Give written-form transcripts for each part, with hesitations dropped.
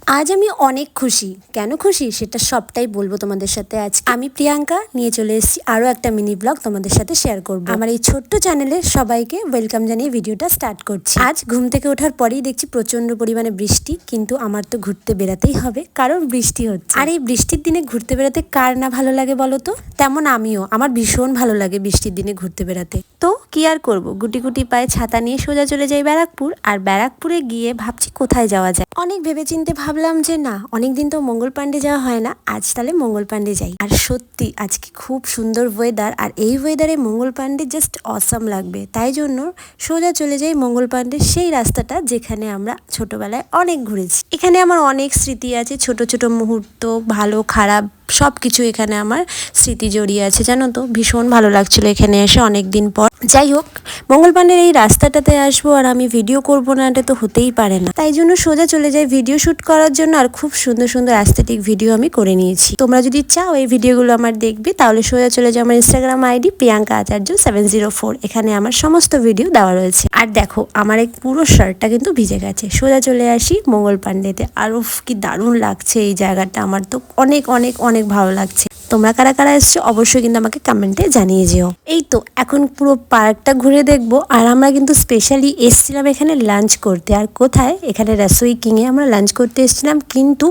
আজ আমি অনেক খুশি। কেন খুশি সেটা সবটাই বলবো তোমাদের সাথে। আজ আমি প্রিয়াঙ্কা নিয়ে চলে এসেছি আরো একটা মিনি ব্লগ তোমাদের সাথে শেয়ার করব। আমার এই ছোট্ট চ্যানেলে সবাইকে ওয়েলকাম জানিয়ে ভিডিওটা স্টার্ট করছি। আজ ঘুম থেকে ওঠার পরেই দেখছি প্রচন্ড পরিমাণে বৃষ্টি, কিন্তু আমার তো ঘুরতে বেরাতেই হবে কারণ বৃষ্টি হচ্ছে। আর এই বৃষ্টির দিনে ঘুরতে বেড়াতে কার না ভালো লাগে বলো তো? তেমন আমিও, আমার ভীষণ ভালো লাগে বৃষ্টির দিনে ঘুরতে বেড়াতে। তো কি আর করবো, গুটি গুটি পায়ে ছাতা নিয়ে সোজা চলে যাই ব্যারাকপুর। আর ব্যারাকপুরে গিয়ে ভাবছি কোথায় যাওয়া যায়। অনেক ভেবেচিন্তে ভাবলাম যে না, অনেকদিন তো মঙ্গল পাণ্ডে যাওয়া হয় না, আজ তাহলে মঙ্গল পাণ্ডে যাই। আর সত্যি আজকে খুব সুন্দর ওয়েদার, আর এই ওয়েদারে মঙ্গল পাণ্ডে জাস্ট অসাম লাগবে। তাই জন্য সোজা চলে যাই মঙ্গল পাণ্ডের সেই রাস্তাটা যেখানে আমরা ছোটবেলায় অনেক ঘুরেছি। এখানে আমার অনেক স্মৃতি আছে, ছোট ছোট মুহূর্ত, ভালো খারাপ সব কিছু এখানে আমার স্মৃতি জড়িয়ে আছে। জানো তো, ভীষণ ভালো লাগছিল এখানে এসে অনেক দিন পর। যাই হোক, মঙ্গল পাণ্ডের এই রাস্তাটাতে আসবো আর আমি ভিডিও করবো না, এটা তো হতেই পারে না। তাই জন্য সোজা চলে যাই ভিডিও শুট করার জন্য। আর খুব সুন্দর সুন্দর অ্যাস্থেটিক ভিডিও আমি করে নিয়েছি। তোমরা যদি চাও এই ভিডিওগুলো আমার দেখবে, তাহলে সোজা চলে যাও আমার ইনস্টাগ্রাম আইডি প্রিয়াঙ্কা আচার্য 704। এখানে আমার সমস্ত ভিডিও দেওয়া রয়েছে। আর দেখো, আমার এই পুরো শার্টটা কিন্তু ভিজে গেছে। সোজা চলে আসি মঙ্গল পাণ্ডেতে। আর উফ, কি দারুণ লাগছে এই জায়গাটা, আমার তো অনেক অনেক অনেক ভালো লাগছে। তোমরা কারা কারা এসছো অবশ্যই কিন্তু আমাকে কমেন্টে জানিয়ে যেও। এই তো এখন পুরো পার্কটা ঘুরে দেখবো। আর আমরা কিন্তু স্পেশালি এসছিলাম এখানে লাঞ্চ করতে। আর কোথায়, এখানে রসোই কিংয়ে আমরা লাঞ্চ করতে এসেছিলাম, কিন্তু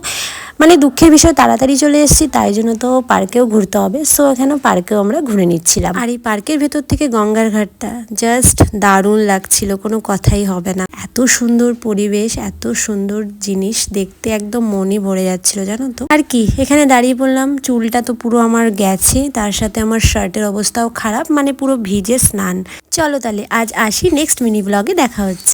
মানে দুঃখের বিষয় তাড়াতাড়ি চলে এসেছি, তাই জন্য তো পার্কেও ঘুরতে হবে। সো এখানে পার্কেও আমরা ঘুরে নিচ্ছিলাম। আর এই পার্কের ভেতর থেকে গঙ্গার ঘাটটা জাস্ট দারুণ লাগছিল, কোনো কথাই হবে না। এত সুন্দর পরিবেশ, এত সুন্দর জিনিস দেখতে একদম মনই ভরে যাচ্ছিল, জানো তো। আর কি, এখানে দাঁড়িয়ে পড়লাম। চুলটা তো পুরো আমার গেছে, তার সাথে আমার শার্টের অবস্থাও খারাপ, মানে পুরো ভিজে স্নান। চলো তাহলে আজ আসি, নেক্সট মিনি ব্লগে দেখা হচ্ছে।